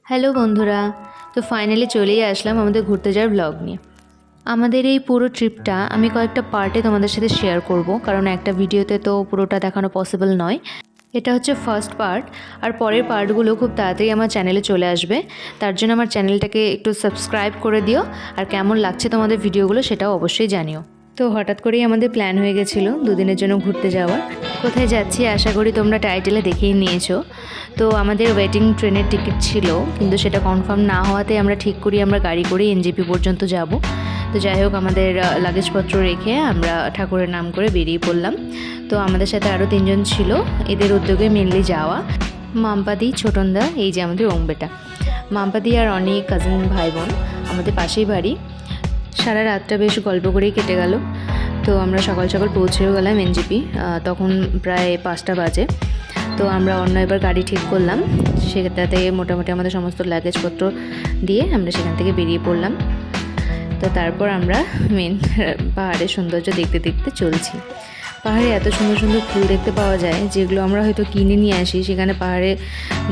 Hello বন্ধুরা, তো finally চলেই আসলাম আমাদের ঘুরতে যাওয়ার ব্লগ নিয়ে। আমাদের এই পুরো ট্রিপটা আমি কয়েকটা পার্টে তোমাদের সাথে শেয়ার করব, কারণ একটা ভিডিওতে তো পুরোটা দেখানো পসিবল নয়। এটা হচ্ছে ফার্স্ট পার্ট, আর পরের পার্টগুলো খুব তাড়াতাড়ি আমার চ্যানেলে চলে আসবে। তার জন্য আমার চ্যানেলটাকে একটু সাবস্ক্রাইব করে দিও, আর কেমন লাগছে তোমাদের ভিডিওগুলো সেটাও অবশ্যই জানিও। তো হঠাৎ করেই আমাদের প্ল্যান হয়ে গেছিলো দুদিনের জন্য ঘুরতে যাওয়ার। কোথায় যাচ্ছি আশা করি তোমরা টাইটেলে দেখেই নিয়েছো। তো আমাদের ওয়েটিং ট্রেনের টিকিট ছিল, কিন্তু সেটা কনফার্ম না হওয়াতে আমরা ঠিক করি আমরা গাড়ি করে এনজেপি পর্যন্ত যাব। তো যাই হোক, আমাদের লাগেজপত্র রেখে আমরা ঠাকুরের নাম করে বেরিয়ে পড়লাম। তো আমাদের সাথে আরও 3 জন ছিল, এদের উদ্যোগে মেনলি যাওয়া। মাম্পাদি, ছোটনদা, এই যে আমাদের ওংবেটা। মাম্পাদি আর অনেক কাজিন ভাই বোন, আমাদের পাশেই বাড়ি। সারা রাতটা বেশ গল্প করেই কেটে গেল। তো আমরা সকাল সকাল পৌঁছেও গেলাম এনজেপি, তখন প্রায় 5টা বাজে। তো আমরা অন্য এবার গাড়ি ঠিক করলাম, সেটাতে মোটামুটি আমাদের সমস্ত লাগেজপত্র দিয়ে আমরা সেখান থেকে বেরিয়ে পড়লাম। তো তারপর আমরা মেন পাহাড়ের সৌন্দর্য দেখতে দেখতে চলছি। পাহাড়ে এত সুন্দর সুন্দর ফুল দেখতে পাওয়া যায়, যেগুলো আমরা হয়তো কিনে নিয়ে আসি, সেখানে পাহাড়ে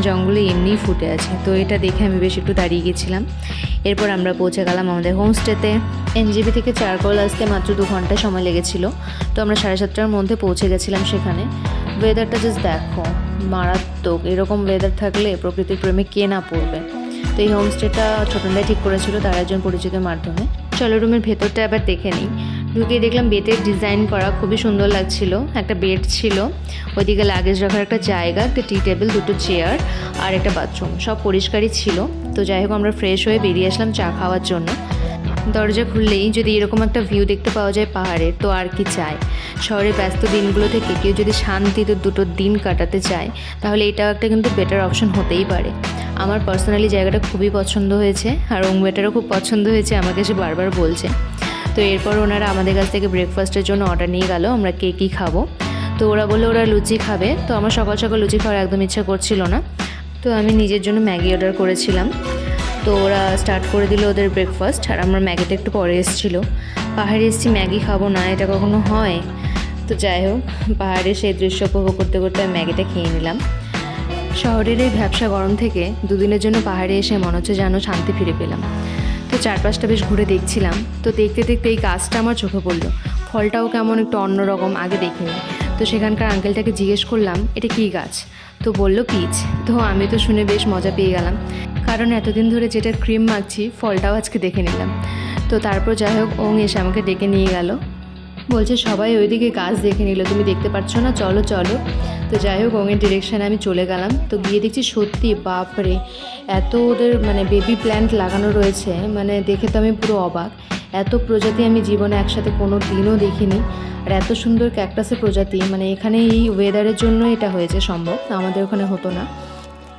জঙ্গলে এমনিই ফুটে আছে। তো এটা দেখে আমি বেশ একটু দাঁড়িয়ে গেছিলাম। এরপর আমরা পৌঁছে গেলাম আমাদের হোমস্টেতে। এনজেপি থেকে চারকোল আসতে মাত্র 2 ঘন্টা সময় লেগেছিল। তো আমরা 7:30টার মধ্যে পৌঁছে গেছিলাম সেখানে। ওয়েদারটা জাস্ট দেখো, মারাত্মক। এরকম ওয়েদার থাকলে প্রকৃতির প্রেমে কে না পড়বে। তো এই হোমস্টেটা ছোটনদাই ঠিক করেছিল তার একজন পরিচিতের মাধ্যমে। চলো রুমের ভেতরটা আবার দেখে নিই। ঢুকে দেখলাম বেডের ডিজাইন করা খুবই সুন্দর লাগছিল। একটা বেড ছিল, ওইদিকে লাগেজ রাখার একটা জায়গা, একটা টি টেবিল, 2টো চেয়ার আর একটা বাথরুম, সব পরিষ্কারই ছিল। তো যাই হোক, আমরা ফ্রেশ হয়ে বেরিয়ে আসলাম চা খাওয়ার জন্য। দরজা খুললেই যদি এরকম একটা ভিউ দেখতে পাওয়া যায় পাহাড়ের, তো আর কি চাই। শহরের ব্যস্ত দিনগুলো থেকে কেউ যদি শান্তিতে 2টো দিন কাটাতে চায়, তাহলে এটাও একটা কিন্তু বেটার অপশন হতেই পারে। আমার পার্সোনালি জায়গাটা খুবই পছন্দ হয়েছে, আর ওংবেটারও খুব পছন্দ হয়েছে, আমাকে সে বারবার বলছে। তো এরপর ওনারা আমাদের কাছ থেকে ব্রেকফাস্টের জন্য অর্ডার নিয়ে গেল আমরা কে কী খাবো। তো ওরা বললো ওরা লুচি খাবে। তো আমার সকাল সকাল লুচি খাওয়ার একদম ইচ্ছা করছিল না, তো আমি নিজের জন্য ম্যাগি অর্ডার করেছিলাম। তো ওরা স্টার্ট করে দিল ওদের ব্রেকফাস্ট, আর আমার ম্যাগিটা একটু পরে এসেছিলো। পাহাড়ে এসেছি ম্যাগি খাবো না, এটা কখনো হয়? তো যাই হোক, পাহাড়ে সেই দৃশ্য উপভোগ করতে করতে আমি ম্যাগিটা খেয়ে নিলাম। শহরের এই ভ্যাবসা গরম থেকে দুদিনের জন্য পাহাড়ে এসে মনে হচ্ছে যেন শান্তি ফিরে পেলাম। তো চারপাশটা বেশ ঘুরে দেখছিলাম। তো দেখতে দেখতে এই গাছটা আমার চোখে পড়লো। ফলটাও কেমন একটু অন্যরকম, আগে দেখিনি। তো সেখানকার আঙ্কেলটাকে জিজ্ঞেস করলাম এটা কী গাছ। তো বললো পিচ। তো আমি তো শুনে বেশ মজা পেয়ে গেলাম, কারণ এতদিন ধরে যেটা ক্রিম মাখছি ফলটাও আজকে দেখে নিলাম। তো তারপর যাই হোক, ওং এসে আমাকে ডেকে নিয়ে গেল, বলছে সবাই ওইদিকে গাছ দেখে নিল, তুমি দেখতে পাচ্ছ না, চলো চলো। তো যাই হোক, ওঙের ডিরেকশানে আমি চলে গেলাম। তো গিয়ে দেখছি সত্যি বাপরে, এত ওদের বেবি প্ল্যান্ট লাগানো রয়েছে, দেখে তো আমি পুরো অবাক। এত প্রজাতি আমি জীবনে একসাথে কোনো দিনও দেখিনি। আর এত সুন্দর ক্যাকটাসের প্রজাতি, এখানে এই ওয়েদারের জন্য এটা হয়েছে সম্ভব, আমাদের ওখানে হতো না।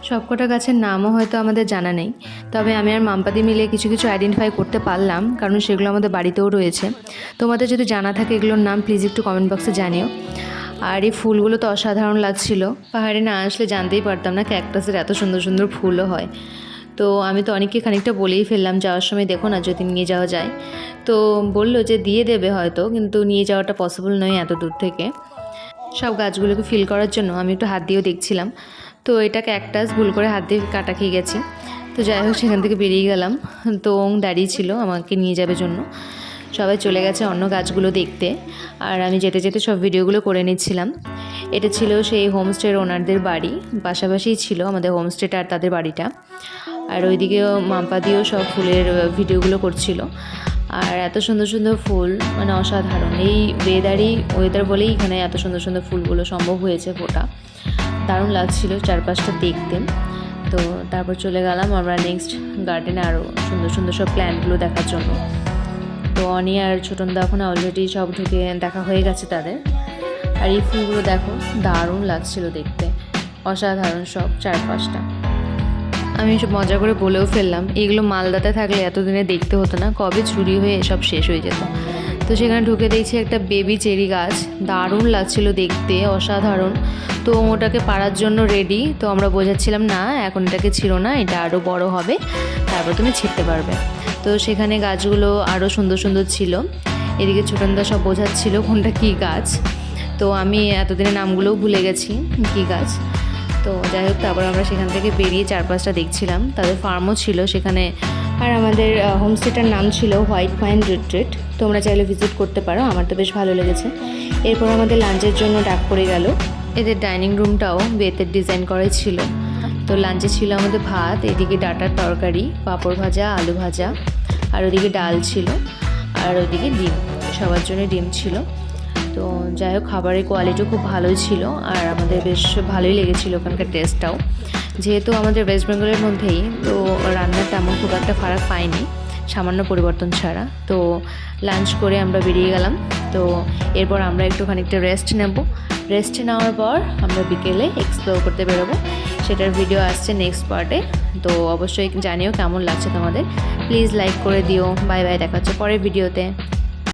সবকটা গাছের নামও হয়তো আমাদের জানা নেই, তবে আমি আর মাম্পাদি মিলে কিছু কিছু আইডেন্টিফাই করতে পারলাম, কারণ সেগুলো আমাদের বাড়িতেও রয়েছে। তোমাদের যদি জানা থাকে এগুলোর নাম, প্লিজ একটু কমেন্ট বক্সে জানিও। আর এই ফুলগুলো তো অসাধারণ লাগছিল। পাহাড়ে না আসলে জানতেই পারতাম না ক্যাকটাসের এত সুন্দর সুন্দর ফুলও হয়। তো আমি তো অনেককে খানিকটা বলেই ফেললাম যাওয়ার সময়, দেখো না যদি নিয়ে যাওয়া যায়। তো বললো যে দিয়ে দেবে হয়তো, কিন্তু নিয়ে যাওয়াটা পসিবল নয় এত দূর থেকে। সব গাছগুলোকে ফিল করার জন্য আমি একটু হাত দিয়েও দেখছিলাম। তো এটা ক্যাকটাস, ভুল করে হাত দিয়ে কাটা খেয়ে গেছি। তো যাই হোক, সেখান থেকে বেরিয়ে গেলাম। তো ওং দাঁড়িয়ে ছিল আমাকে নিয়ে যাবে জন্য। সবাই চলে গেছে অন্য গাছগুলো দেখতে, আর আমি যেতে যেতে সব ভিডিওগুলো করে নিচ্ছিলাম। এটা ছিল সেই হোমস্টের ওনারদের বাড়ি, পাশাপাশিই ছিল আমাদের হোমস্টেটা আর তাদের বাড়িটা। আর ওইদিকেও মাম্পাদিও সব ফুলের ভিডিওগুলো করছিল। আর এত সুন্দর সুন্দর ফুল, অসাধারণ। এই ওয়েদার বলেই এখানে এত সুন্দর সুন্দর ফুলগুলো সম্ভব হয়েছে ফোটা। দারুণ লাগছিল চারপাশটা দেখতে। তো তারপর চলে গেলাম আমরা নেক্সট গার্ডেনে আরও সুন্দর সুন্দর সব প্ল্যান্টগুলো দেখার জন্য। তো অনি আর ছোটনদা এখন অলরেডি সব ঢুকে দেখা হয়ে গেছে তাদের। আর এই ফুলগুলো দেখো, দারুণ লাগছিল দেখতে, অসাধারণ সব চারপাশটা। আমি সব মজা করে বলেও ফেললাম এগুলো মালদাতে থাকলে এতদিনে দেখতে হতো না, কবে চুরি হয়ে সব শেষ হয়ে যেত। তো সেখানে ঢুকে দেখছি একটা বেবি চেরি গাছ, দারুণ লাগছিল দেখতে, অসাধারণ। তো ওটাকে পাড়ার জন্য রেডি। তো আমরা বোঝাচ্ছিলাম না এখন এটাকে ছিঁড়ো না, এটা আরও বড় হবে, তারপর তুমি ছিঁড়তে পারবে। তো সেখানে গাছগুলো আরও সুন্দর সুন্দর ছিল। এদিকে ছোটনদা সব বোঝাচ্ছিল কোনটা কী গাছ। তো আমি এতদিনের নামগুলোও ভুলে গেছি কী গাছ। তো যাই হোক, তারপর আমরা সেখান থেকে বেরিয়ে চারপাশটা দেখছিলাম। তাদের ফার্মও ছিল সেখানে, আর আমাদের হোমস্টেটার নাম ছিল হোয়াইট পাইন রিট্রিট। তোমরা চাইলে ভিজিট করতে পারো, আমার তো বেশ ভালো লেগেছে। এরপর আমাদের লাঞ্চের জন্য ডাক পড়ে গেল। এদের ডাইনিং রুমটাও বেতের ডিজাইন করাই ছিল। তো লাঞ্চে ছিল আমাদের ভাত, এদিকে ডাটার তরকারি, পাঁপড় ভাজা, আলু ভাজা, আর ওদিকে ডাল ছিল, আর ওদিকে ডিম, সবার জন্য ডিম ছিল। তো যাই হোক, খাবারের কোয়ালিটিও খুব ভালোই ছিল, আর আমাদের বেশ ভালোই লেগেছিলো ওখানকার টেস্টটাও। যেহেতু আমাদের ওয়েস্ট বেঙ্গলের মধ্যেই, তো রান্নার তেমন খুব একটা ফারাক পাইনি, সামান্য পরিবর্তন ছাড়া। তো লাঞ্চ করে আমরা বেরিয়ে গেলাম। তো এরপর আমরা একটু খানিকটা রেস্ট নেওয়ার পর আমরা বিকেলে এক্সপ্লোর করতে বেরোবো। সেটার ভিডিও আসছে নেক্সট পার্টে। তো অবশ্যই জানিও কেমন লাগছে তোমাদের। প্লিজ লাইক করে দিও। বাই বাই, দেখা হচ্ছে পরের ভিডিওতে।